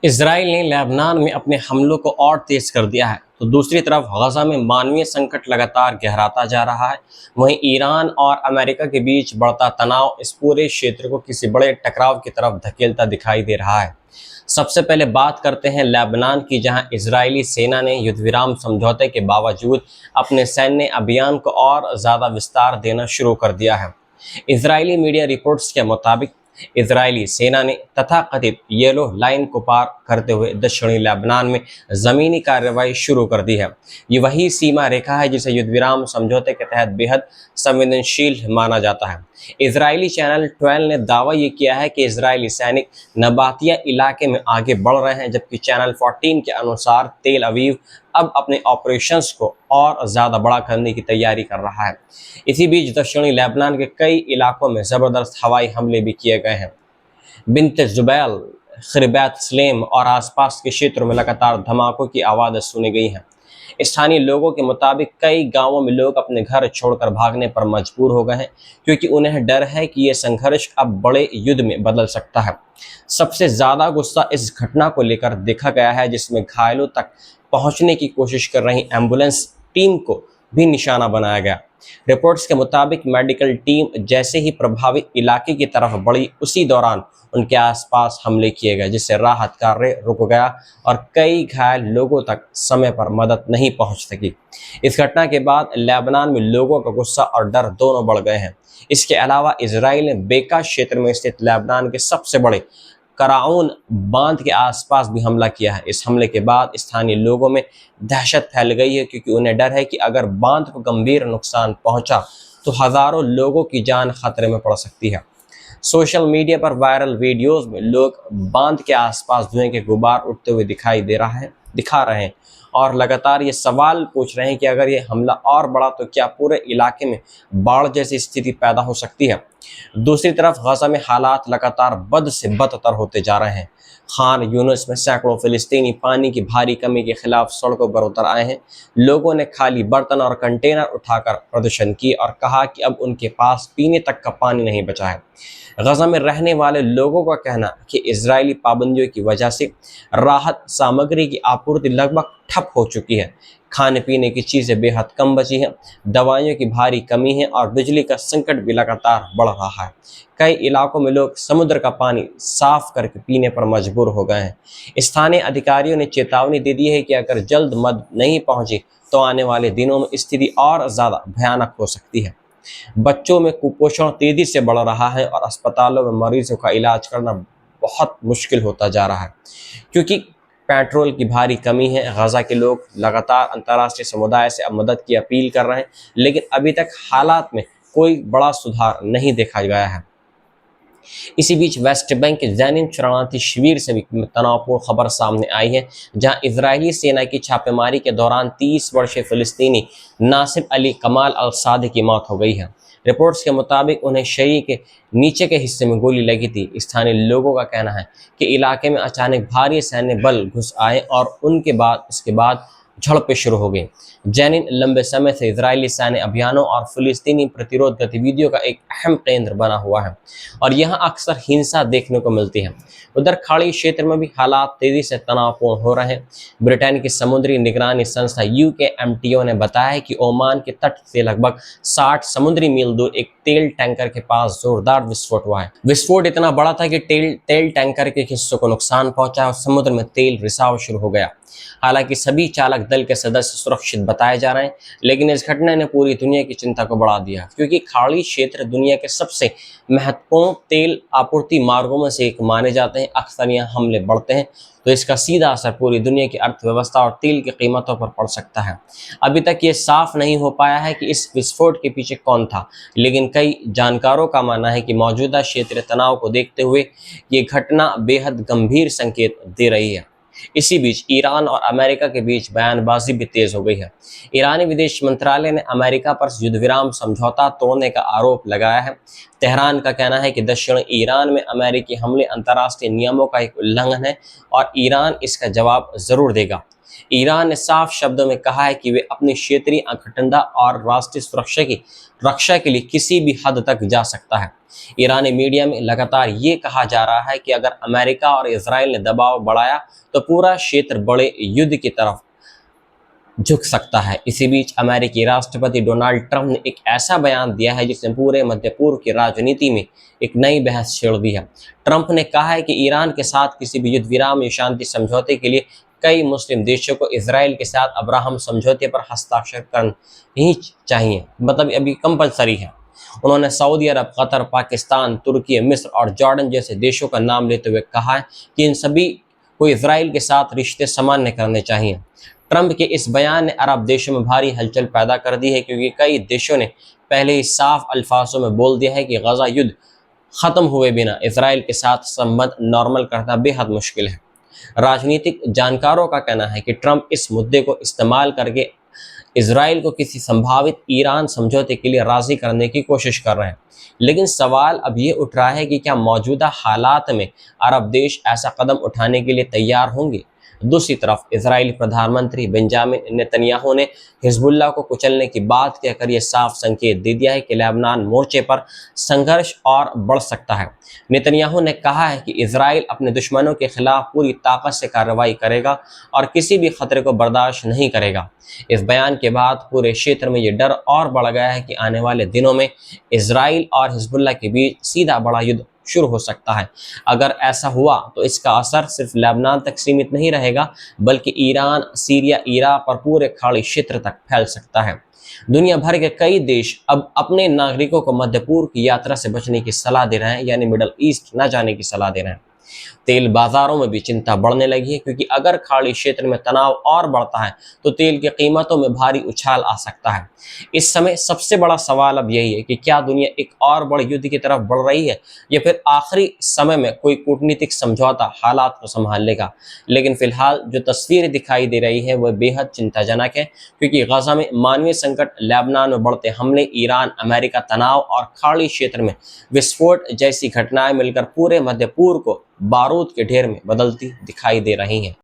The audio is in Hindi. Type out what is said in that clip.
इसराइल ने लेबनान में अपने हमलों को और तेज कर दिया है, तो दूसरी तरफ गजा में मानवीय संकट लगातार गहराता जा रहा है। वहीं ईरान और अमेरिका के बीच बढ़ता तनाव इस पूरे क्षेत्र को किसी बड़े टकराव की तरफ धकेलता दिखाई दे रहा है। सबसे पहले बात करते हैं लेबनान की, जहां इजरायली सेना ने युद्धविराम समझौते के बावजूद अपने सैन्य अभियान को और ज्यादा विस्तार देना शुरू कर दिया है। इजरायली मीडिया रिपोर्ट्स के मुताबिक इजरायली सेना ने तथाकथित येलो लाइन को पार करते हुए दक्षिणी लेबनान में जमीनी कार्रवाई शुरू कर दी है। ये वही सीमा रेखा है जिसे युद्धविराम समझौते के तहत बेहद संवेदनशील माना जाता है। इजरायली चैनल 12 ने दावा ये किया है कि इजरायली सैनिक नबातिया इलाके में आगे बढ़ रहे हैं, जबकि चैनल 14 के अनुसार तेल अवीव अब अपने ऑपरेशंस को और ज़्यादा बड़ा करने की तैयारी कर रहा है। इसी बीच दक्षिणी लेबनान के कई इलाकों में ज़बरदस्त हवाई हमले भी किए गए हैं। बिन्त जुबैल, खिरबैत सलेम और आसपास के क्षेत्रों में लगातार धमाकों की आवाज़ें सुनी गई हैं। स्थानीय लोगों के मुताबिक कई गांवों में लोग अपने घर छोड़कर भागने पर मजबूर हो गए हैं, क्योंकि उन्हें डर है कि यह संघर्ष अब बड़े युद्ध में बदल सकता है। सबसे ज़्यादा गुस्सा इस घटना को लेकर देखा गया है, जिसमें घायलों तक पहुंचने की कोशिश कर रही एम्बुलेंस टीम को भी निशाना बनाया गया। रिपोर्ट्स के मुताबिक मेडिकल टीम जैसे ही प्रभावित इलाके की तरफ बढ़ी, उसी दौरान उनके आसपास हमले किए गए, जिससे राहत कार्य रुक गया और कई घायल लोगों तक समय पर मदद नहीं पहुंच सकी। इस घटना के बाद लेबनान में लोगों का गुस्सा और डर दोनों बढ़ गए हैं। इसके अलावा इसराइल ने बेका क्षेत्र में स्थित लेबनान के सबसे बड़े कराउन बांध के आसपास भी हमला किया है। इस हमले के बाद स्थानीय लोगों में दहशत फैल गई है, क्योंकि उन्हें डर है कि अगर बांध को गंभीर नुकसान पहुंचा तो हजारों लोगों की जान खतरे में पड़ सकती है। सोशल मीडिया पर वायरल वीडियोस में लोग बांध के आसपास धुएं के गुबार उठते हुए दिखा रहे हैं और लगातार ये सवाल पूछ रहे हैं कि अगर ये हमला और बढ़ा तो क्या पूरे इलाके में बाढ़ जैसी स्थिति पैदा हो सकती है। दूसरी तरफ गजा में हालात लगातार बद से बदतर होते जा रहे हैं। खान यूनिस में सैकड़ों फिलिस्तीनी पानी की भारी कमी के खिलाफ सड़कों पर उतर आए हैं। लोगों ने खाली बर्तन और कंटेनर उठाकर प्रदर्शन की और कहा कि अब उनके पास पीने तक का पानी नहीं बचा है। गजा में रहने वाले लोगों का कहना है कि इजरायली पाबंदियों की वजह से राहत सामग्री की आपूर्ति लगभग ठप हो चुकी है। खाने पीने की चीज़ें बेहद कम बची हैं, दवाइयों की भारी कमी है और बिजली का संकट भी लगातार बढ़ रहा है। कई इलाकों में लोग समुद्र का पानी साफ करके पीने पर मजबूर हो गए हैं। स्थानीय अधिकारियों ने चेतावनी दे दी है कि अगर जल्द मदद नहीं पहुंची तो आने वाले दिनों में स्थिति और ज़्यादा भयानक हो सकती है। बच्चों में कुपोषण तेजी से बढ़ रहा है और अस्पतालों में मरीजों का इलाज करना बहुत मुश्किल होता जा रहा है, क्योंकि पेट्रोल की भारी कमी है। गजा के लोग लगातार अंतर्राष्ट्रीय समुदाय से अब मदद की अपील कर रहे हैं, लेकिन अभी तक हालात में कोई बड़ा सुधार नहीं देखा गया है। इसी बीच वेस्ट बैंक के जैनिन शरणार्थी शिविर से भी तनावपूर्ण खबर सामने आई है, जहां इजरायली सेना की छापेमारी के दौरान 30 वर्षीय फिलिस्तीनी नासिब अली कमाल अल सादी की मौत हो गई है। रिपोर्ट्स के मुताबिक उन्हें शरीर के नीचे के हिस्से में गोली लगी थी। स्थानीय लोगों का कहना है कि इलाके में अचानक भारी सैन्य बल घुस आए और इसके बाद झड़पें शुरू हो गई। जैनिन लंबे समय से इजरायली सैन्य अभियानों और फिलिस्तीनी प्रतिरोध गतिविधियों का एक अहम केंद्र बना हुआ है और यहाँ अक्सर हिंसा देखने को मिलती है। उधर खाड़ी क्षेत्र में भी हालात तेजी से तनावपूर्ण हो रहे हैं। ब्रिटेन की समुद्री निगरानी संस्था UKMTO ने बताया है कि ओमान के तट से लगभग 60 समुद्री मील दूर एक तेल टैंकर के पास जोरदार विस्फोट हुआ है। विस्फोट इतना बड़ा था कि तेल टैंकर के हिस्सों को नुकसान पहुंचा और समुद्र में तेल रिसाव शुरू हो गया। हालांकि सभी चालक दल के सदस्य सुरक्षित बताए जा रहे हैं, लेकिन इस घटना ने पूरी दुनिया की चिंता को बढ़ा दिया, क्योंकि खाड़ी क्षेत्र दुनिया के सबसे महत्वपूर्ण तेल आपूर्ति मार्गों में से एक माने जाते हैं। अक्सर यहाँ हमले बढ़ते हैं तो इसका सीधा असर पूरी दुनिया की अर्थव्यवस्था और तेल की कीमतों पर पड़ सकता है। अभी तक ये साफ नहीं हो पाया है कि इस विस्फोट के पीछे कौन था, लेकिन कई जानकारों का मानना है कि मौजूदा क्षेत्रीय तनाव को देखते हुए ये घटना बेहद गंभीर संकेत दे रही है। इसी बीच ईरान और अमेरिका के बीच बयानबाजी भी तेज हो गई है। ईरानी विदेश मंत्रालय ने अमेरिका पर युद्धविराम समझौता तोड़ने का आरोप लगाया है। तेहरान का कहना है कि दक्षिण ईरान में अमेरिकी हमले अंतर्राष्ट्रीय नियमों का एक उल्लंघन है और ईरान इसका जवाब जरूर देगा। ईरान ने साफ शब्दों में कहा है कि वे अपनी क्षेत्रीय अखंडता और राष्ट्रीय सुरक्षा की रक्षा के लिए किसी भी हद तक जा सकता है। ईरानी मीडिया में लगातार ये कहा जा रहा है कि अगर अमेरिका और इसराइल ने दबाव बढ़ाया तो पूरा क्षेत्र बड़े युद्ध की तरफ झुक सकता है। इसी बीच अमेरिकी राष्ट्रपति डोनाल्ड ट्रंप ने एक ऐसा बयान दिया है जिसने पूरे मध्य पूर्व की राजनीति में एक नई बहस छेड़ दी है। ट्रंप ने कहा है कि ईरान के साथ किसी भी युद्ध विराम या शांति समझौते के लिए कई मुस्लिम देशों को इसराइल के साथ अब्राहम समझौते पर हस्ताक्षर करने ही चाहिए, मतलब अभी कंपलसरी है। उन्होंने सऊदी अरब, कतर, पाकिस्तान, तुर्की, मिस्र और जॉर्डन जैसे देशों का नाम लेते हुए कहा है कि इन सभी को इसराइल के साथ रिश्ते सामान्य करने चाहिए। ट्रंप के इस बयान ने अरब देशों में भारी हलचल पैदा कर दी है, क्योंकि कई देशों ने पहले ही साफ अल्फाजों में बोल दिया है कि गजा युद्ध खत्म हुए बिना इसराइल के साथ संबंध नॉर्मल करना बेहद मुश्किल है। राजनीतिक जानकारों का कहना है कि ट्रंप इस मुद्दे को इस्तेमाल करके इसराइल को किसी संभावित ईरान समझौते के लिए राजी करने की कोशिश कर रहे हैं। लेकिन सवाल अब ये उठ रहा है कि क्या मौजूदा हालात में अरब देश ऐसा कदम उठाने के लिए तैयार होंगे। दूसरी तरफ इजरायली प्रधानमंत्री बेंजामिन नेतन्याहू ने हिजबुल्लाह को कुचलने की बात कहकर यह साफ संकेत दे दिया है कि लेबनान मोर्चे पर संघर्ष और बढ़ सकता है। नेतन्याहू ने कहा है कि इजराइल अपने दुश्मनों के खिलाफ पूरी ताकत से कार्रवाई करेगा और किसी भी खतरे को बर्दाश्त नहीं करेगा। इस बयान के बाद पूरे क्षेत्र में ये डर और बढ़ गया है कि आने वाले दिनों में इजराइल और हिजबुल्लाह के बीच सीधा बड़ा युद्ध शुरू हो सकता है। अगर ऐसा हुआ तो इसका असर सिर्फ लेबनान तक सीमित नहीं रहेगा, बल्कि ईरान, सीरिया, इराक और पूरे खाड़ी क्षेत्र तक फैल सकता है। दुनिया भर के कई देश अब अपने नागरिकों को मध्य पूर्व की यात्रा से बचने की सलाह दे रहे हैं, यानी मिडल ईस्ट न जाने की सलाह दे रहे हैं। तेल बाजारों में भी चिंता बढ़ने लगी है, क्योंकि अगर खाड़ी क्षेत्र में तनाव और बढ़ता है तो तेल की कीमतों में भारी उछाल आ सकता है। इस समय सबसे बड़ा सवाल अब यही है कि क्या दुनिया एक और बड़े युद्ध की तरफ बढ़ रही है, या फिर आखिरी समय में कोई कूटनीतिक समझौता हालात को संभाल लेगा। लेकिन फिलहाल जो तस्वीरें दिखाई दे रही है वह बेहद चिंताजनक है, क्योंकि गजा में मानवीय संकट, लेबनान में बढ़ते हमले, ईरान अमेरिका तनाव और खाड़ी क्षेत्र में विस्फोट जैसी घटनाएं मिलकर पूरे मध्य पूर्व को बारूद के ढेर में बदलती दिखाई दे रही हैं।